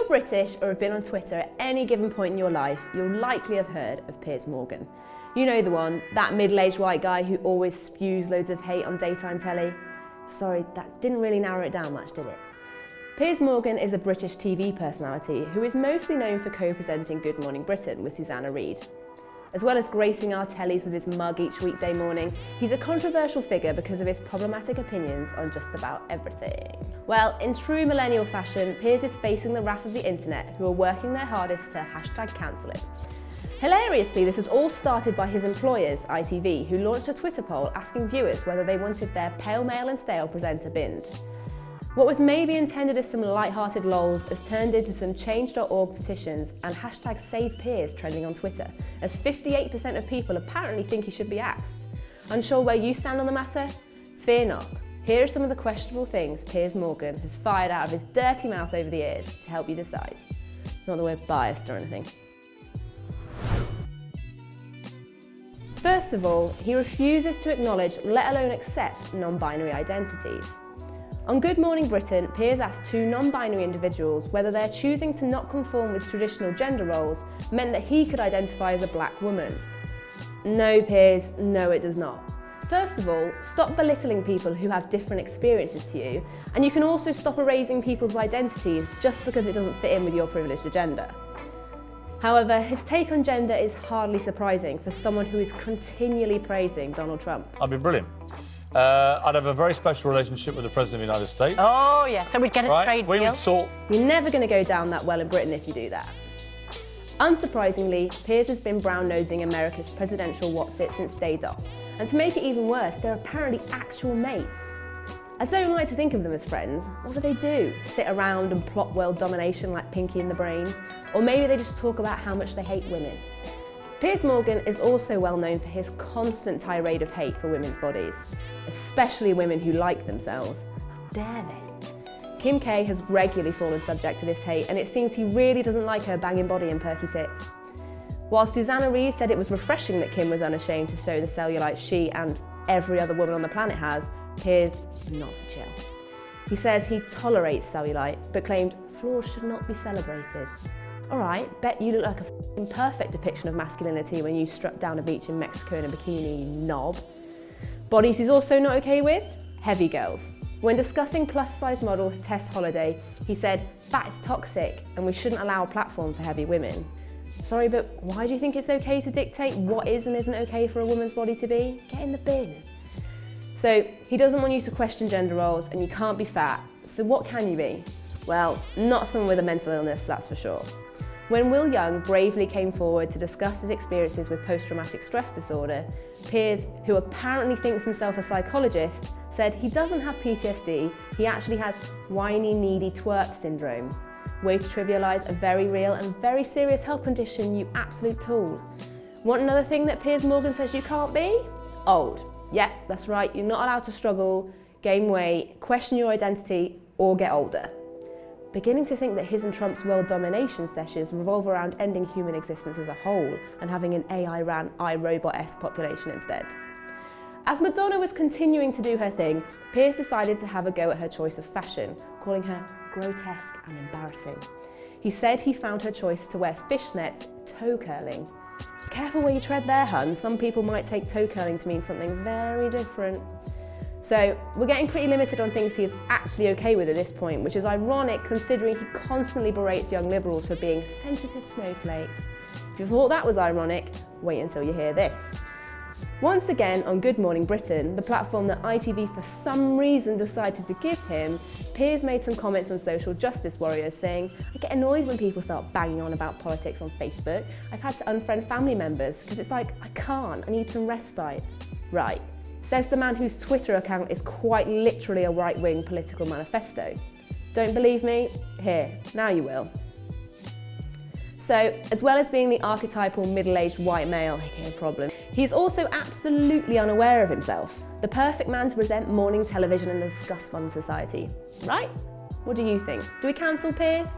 you're British or have been on Twitter at any given point in your life, you'll likely have heard of Piers Morgan. You know the one, that middle-aged white guy who always spews loads of hate on daytime telly. Sorry, that didn't really narrow it down much, did it? Piers Morgan is a British TV personality who is mostly known for co-presenting Good Morning Britain with Susanna Reid. As well as gracing our tellies with his mug each weekday morning, he's a controversial figure because of his problematic opinions on just about everything. Well, in true millennial fashion, Piers is facing the wrath of the internet, who are working their hardest to #cancel him. Hilariously, this was all started by his employers, ITV, who launched a Twitter poll asking viewers whether they wanted their pale male and stale presenter binned. What was maybe intended as some light-hearted lols has turned into some change.org petitions and #SavePiers trending on Twitter, as 58% of people apparently think he should be axed. Unsure where you stand on the matter? Fear not. Here are some of the questionable things Piers Morgan has fired out of his dirty mouth over the years to help you decide. Not that we're biased or anything. First of all, he refuses to acknowledge, let alone accept, non-binary identities. On Good Morning Britain, Piers asked two non-binary individuals whether their choosing to not conform with traditional gender roles meant that he could identify as a black woman. No, Piers, no it does not. First of all, stop belittling people who have different experiences to you, and you can also stop erasing people's identities just because it doesn't fit in with your privileged agenda. However, his take on gender is hardly surprising for someone who is continually praising Donald Trump. I'd be brilliant. I'd have a very special relationship with the President of the United States. Oh, yeah, so we'd get a trade deal. We would sort... You're never going to go down that well in Britain if you do that. Unsurprisingly, Piers has been brown-nosing America's presidential what's-it since day dot. And to make it even worse, they're apparently actual mates. I don't like to think of them as friends. What do? Sit around and plot world domination like Pinky and the Brain? Or maybe they just talk about how much they hate women. Piers Morgan is also well known for his constant tirade of hate for women's bodies, especially women who like themselves. How dare they? Kim K has regularly fallen subject to this hate, and it seems he really doesn't like her banging body and perky tits. While Susanna Reid said it was refreshing that Kim was unashamed to show the cellulite she and every other woman on the planet has, Piers not so chill. He says he tolerates cellulite, but claimed flaws should not be celebrated. Alright, bet you look like a perfect depiction of masculinity when you struck down a beach in Mexico in a bikini, you knob. Bodies he's also not okay with? Heavy girls. When discussing plus-size model Tess Holliday, he said, "Fat is toxic and we shouldn't allow a platform for heavy women." Sorry, but why do you think it's okay to dictate what is and isn't okay for a woman's body to be? Get in the bin. So, he doesn't want you to question gender roles and you can't be fat. So what can you be? Well, not someone with a mental illness, that's for sure. When Will Young bravely came forward to discuss his experiences with post-traumatic stress disorder, Piers, who apparently thinks himself a psychologist, said he doesn't have PTSD, he actually has whiny, needy twerp syndrome. Way to trivialise a very real and very serious health condition, you absolute tool. Want another thing that Piers Morgan says you can't be? Old. Yeah, that's right, you're not allowed to struggle, gain weight, question your identity, or get older. Beginning to think that his and Trump's world domination sessions revolve around ending human existence as a whole and having an AI-ran iRobot-esque population instead. As Madonna was continuing to do her thing, Piers decided to have a go at her choice of fashion, calling her grotesque and embarrassing. He said he found her choice to wear fishnets toe curling. Careful where you tread there, hun. Some people might take toe curling to mean something very different. So we're getting pretty limited on things he is actually okay with at this point, which is ironic considering he constantly berates young liberals for being sensitive snowflakes. If you thought that was ironic, wait until you hear this. Once again on Good Morning Britain, the platform that ITV for some reason decided to give him, Piers made some comments on social justice warriors saying, "I get annoyed when people start banging on about politics on Facebook. I've had to unfriend family members because it's like, I can't, I need some respite." Right. Says the man whose Twitter account is quite literally a right-wing political manifesto. Don't believe me? Here, now you will. So, as well as being the archetypal middle-aged white male, aka problem, he's also absolutely unaware of himself. The perfect man to present morning television in a disgust-modern society. Right? What do you think? Do we cancel Piers?